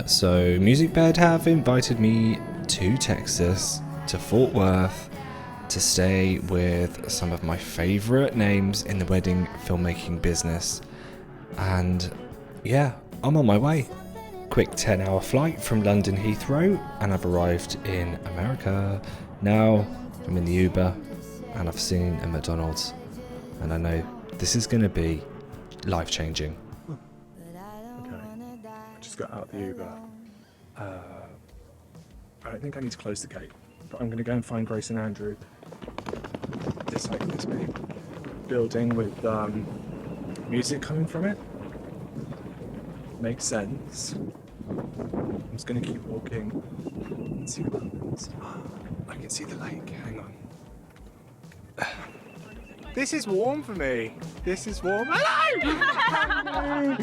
So Musicbed have invited me to Texas, to Fort Worth, to stay with some of my favourite names in the wedding filmmaking business. And yeah, I'm on my way. Quick 10-hour flight from London Heathrow, and I've arrived in America. Now I'm in the Uber, and I've seen a McDonald's, and I know this is going to be life-changing. Okay, I just got out of the Uber. I don't think I need to close the gate, but I'm going to go and find Grace and Andrew. This big building with music coming from it. Makes sense. I'm just going to keep walking and see what happens. I can see the lake. Hang on. This is warm for me. This is warm. Hello!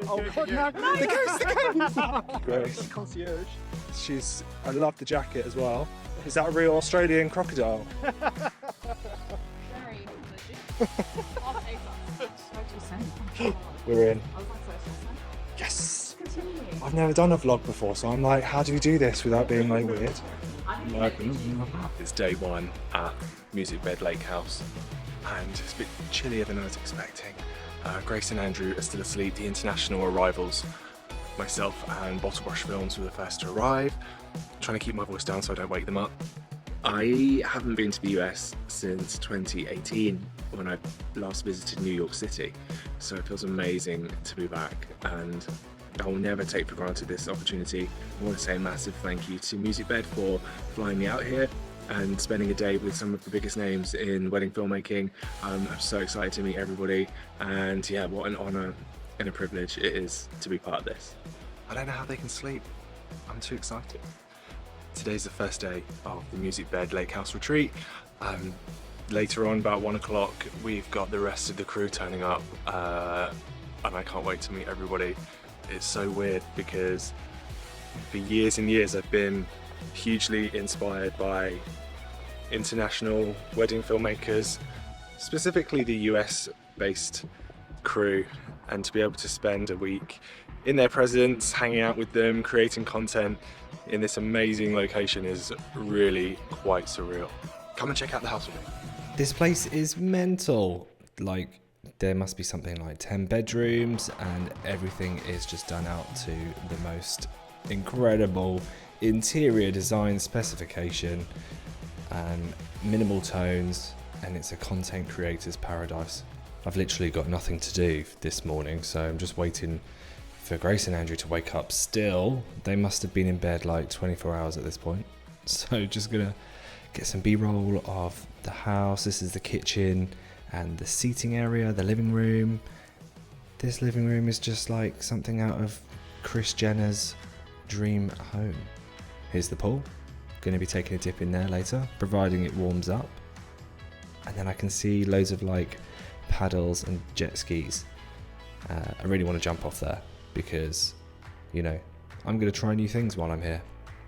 Oh God, no! The ghost! Grace. Concierge. I love the jacket as well. Is that a real Australian crocodile? We're in. Yes! I've never done a vlog before, so I'm like, how do we do this without being like weird? It's day one at Musicbed Lakehouse, and it's a bit chillier than I was expecting. Grace and Andrew are still asleep. The international arrivals, myself and Bottlebrush Films were the first to arrive. I'm trying to keep my voice down so I don't wake them up. I haven't been to the US since 2018 when I last visited New York City, so it feels amazing to be back, and I will never take for granted this opportunity. I want to say a massive thank you to Musicbed for flying me out here and spending a day with some of the biggest names in wedding filmmaking. I'm so excited to meet everybody, and yeah, what an honour and a privilege it is to be part of this. I don't know how they can sleep. I'm too excited. Today's the first day of the Musicbed Lakehouse retreat. Later on, about 1 o'clock, we've got the rest of the crew turning up, and I can't wait to meet everybody. It's so weird because for years and years I've been hugely inspired by international wedding filmmakers, specifically the US-based crew, and to be able to spend a week in their presence, hanging out with them, creating content in this amazing location is really quite surreal. Come and check out the house with me. This place is mental. Like, there must be something like 10 bedrooms, and everything is just done out to the most incredible interior design specification and minimal tones, and it's a content creator's paradise. I've literally got nothing to do this morning, so I'm just waiting for Grace and Andrew to wake up still. They must have been in bed like 24 hours at this point. So just gonna get some B-roll of the house. This is the kitchen and the seating area, the living room. This living room is just like something out of Kris Jenner's dream home. Here's the pool. Gonna be taking a dip in there later, providing it warms up. And then I can see loads of like paddles and jet skis. I really want to jump off there because, you know, I'm gonna try new things while I'm here.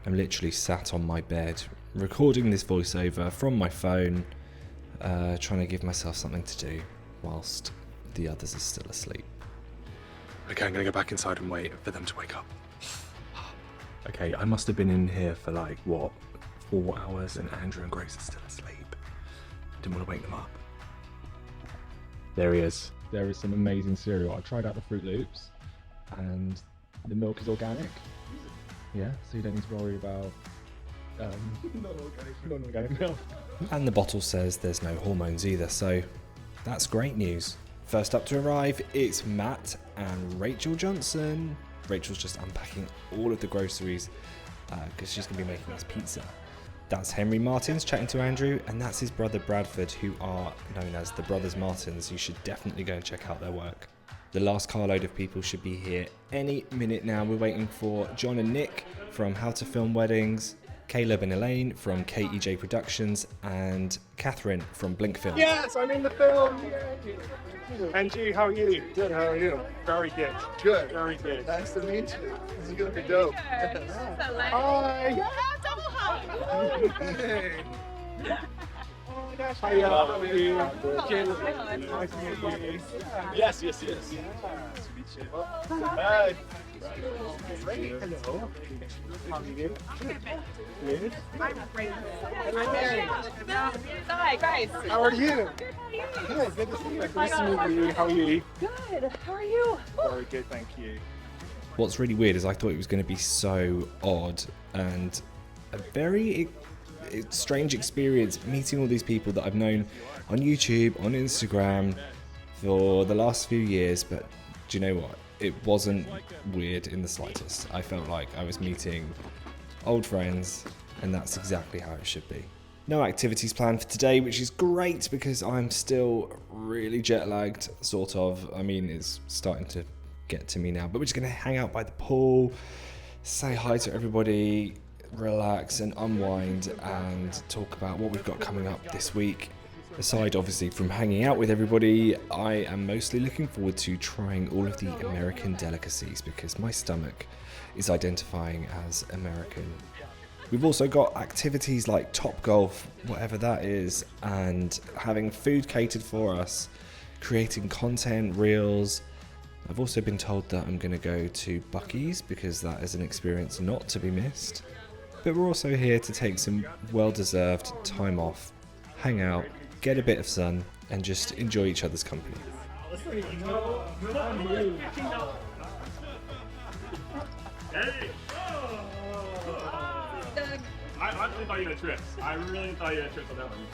I'm literally sat on my bed recording this voiceover from my phone, trying to give myself something to do whilst the others are still asleep. Okay, I'm gonna go back inside and wait for them to wake up. Okay, I must have been in here for like, what, 4 hours, and Andrew and Grace are still asleep. Didn't want to wake them up. There he is. There is some amazing cereal. I tried out the Fruit Loops, and the milk is organic. Yeah, so you don't need to worry about non-organic milk. And the bottle says there's no hormones either, so that's great news. First up to arrive, it's Matt and Rachel Johnson. Rachel's just unpacking all of the groceries because she's going to be making us pizza. That's Henry Martins chatting to Andrew, and that's his brother Bradford, who are known as the Brothers Martins. You should definitely go and check out their work. The last carload of people should be here any minute now. We're waiting for John and Nick from How to Film Weddings, Caleb and Elaine from KEJ Productions, and Catherine from Blink Film. Yes, I'm in the film! And you, how are you? Good, how are you? Very good. Good. Very good. Nice to meet you. This is gonna be dope. Hi! Yeah, double hug! Hey! Oh my gosh, Hi, how are you? Good. Nice to meet you. Yes, yes, yes. Nice to meet you. Hi. Hello. How are you? Good. Hi, guys. How are you? Good. Good to see you. Good to meet you. How are you? Good. How are you? Very good, thank you. What's really weird is I thought it was going to be so odd and a very strange experience meeting all these people that I've known on YouTube, on Instagram for the last few years, but do you know what? It wasn't weird in the slightest. I felt like I was meeting old friends, and that's exactly how it should be. No activities planned for today, which is great because I'm still really jet lagged, sort of. I mean, it's starting to get to me now, but we're just gonna hang out by the pool, say hi to everybody, relax and unwind, and talk about what we've got coming up this week. Aside obviously from hanging out with everybody, I am mostly looking forward to trying all of the American delicacies because my stomach is identifying as American. We've also got activities like Topgolf, whatever that is, and having food catered for us, creating content, reels. I've also been told that I'm going to go to Buc-ee's because that is an experience not to be missed. But we're also here to take some well-deserved time off, hang out, get a bit of sun, and just enjoy each other's company. Hey! I honestly thought you had trips. I really thought you had trips on that one.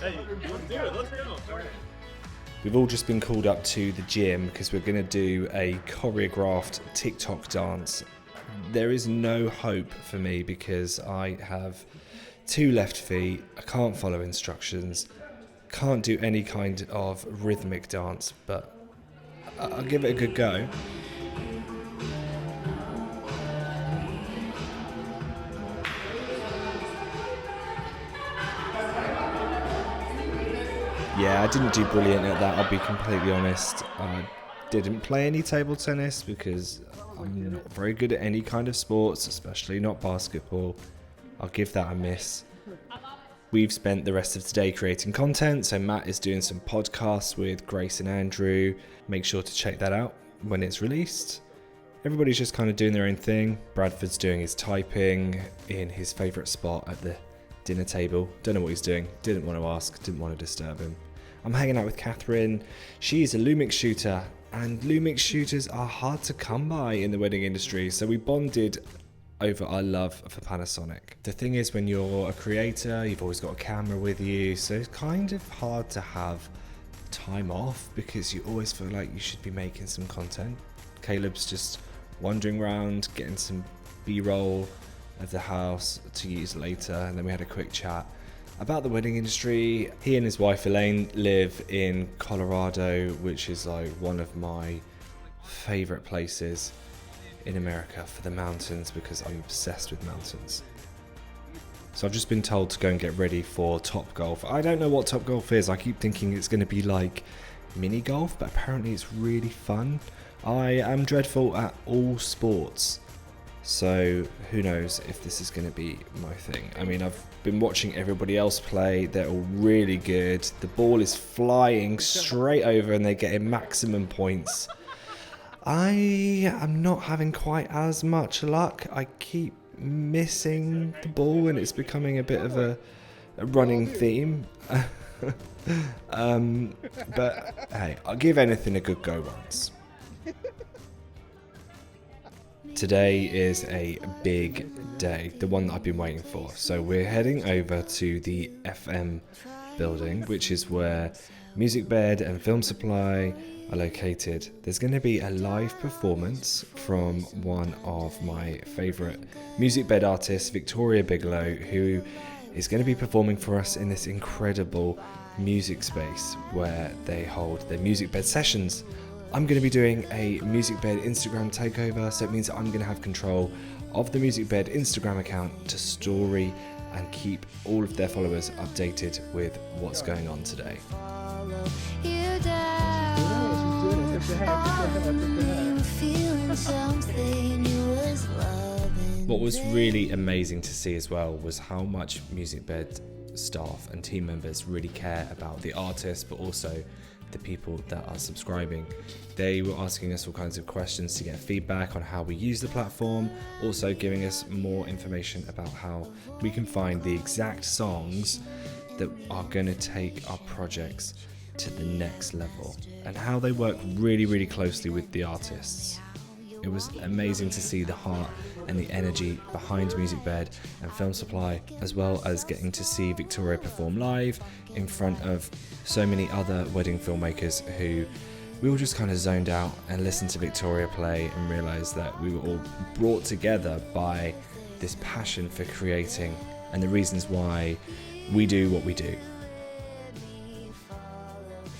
Hey, let's do it. Let's go. We've all just been called up to the gym because we're going to do a choreographed TikTok dance. There is no hope for me because I have 2 left feet, I can't follow instructions, can't do any kind of rhythmic dance, but I'll give it a good go. Yeah, I didn't do brilliant at that, I'll be completely honest. I didn't play any table tennis because I'm not very good at any kind of sports, especially not basketball. I'll give that a miss. We've spent the rest of today creating content, so Matt is doing some podcasts with Grace and Andrew. Make sure to check that out when it's released. Everybody's just kind of doing their own thing. Bradford's doing his typing in his favourite spot at the dinner table. Don't know what he's doing, didn't want to ask, didn't want to disturb him. I'm hanging out with Catherine. She's a LUMIX shooter, and LUMIX shooters are hard to come by in the wedding industry, so we bonded over our love for Panasonic. The thing is, when you're a creator, you've always got a camera with you, so it's kind of hard to have time off because you always feel like you should be making some content. Caleb's just wandering around, getting some B-roll of the house to use later, and then we had a quick chat about the wedding industry. He and his wife Elaine live in Colorado, which is like one of my favorite places in America for the mountains because I'm obsessed with mountains. So I've just been told to go and get ready for Topgolf. I don't know what Topgolf is. I keep thinking it's going to be like mini golf, but apparently it's really fun. I am dreadful at all sports, so who knows if this is going to be my thing. I mean, I've been watching everybody else play. They're all really good. The ball is flying straight over and they're getting maximum points. I am not having quite as much luck. I keep missing the ball and it's becoming a bit of a running theme. But hey, I'll give anything a good go once. Today is a big day, the one that I've been waiting for. So we're heading over to the FM building, which is where Musicbed and Film Supply are located. There's going to be a live performance from one of my favourite Musicbed artists, Victoria Bigelow, who is going to be performing for us in this incredible music space where they hold their Musicbed sessions. I'm going to be doing a Musicbed Instagram takeover, so it means that I'm going to have control of the Musicbed Instagram account to story and keep all of their followers updated with what's going on today. What was really amazing to see as well was how much Musicbed staff and team members really care about the artist, but also the people that are subscribing. They were asking us all kinds of questions to get feedback on how we use the platform, also giving us more information about how we can find the exact songs that are going to take our projects to the next level, and how they work really, really closely with the artists. It was amazing to see the heart and the energy behind Musicbed and Film Supply, as well as getting to see Victoria perform live in front of so many other wedding filmmakers who we all just kind of zoned out and listened to Victoria play and realised that we were all brought together by this passion for creating and the reasons why we do what we do.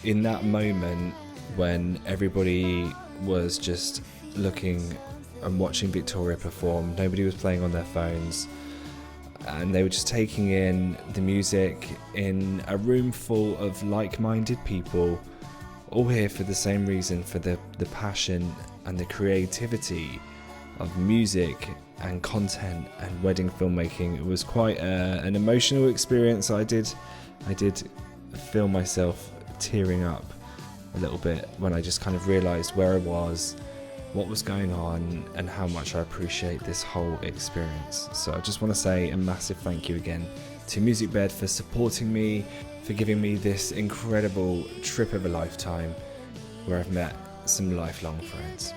In that moment when everybody was just looking and watching Victoria perform, nobody was playing on their phones, and they were just taking in the music in a room full of like-minded people, all here for the same reason, for the passion and the creativity of music and content and wedding filmmaking. It was quite an emotional experience. I did feel myself tearing up a little bit when I just kind of realised where I was, what was going on, and how much I appreciate this whole experience. So I just want to say a massive thank you again to Musicbed for supporting me, for giving me this incredible trip of a lifetime where I've met some lifelong friends.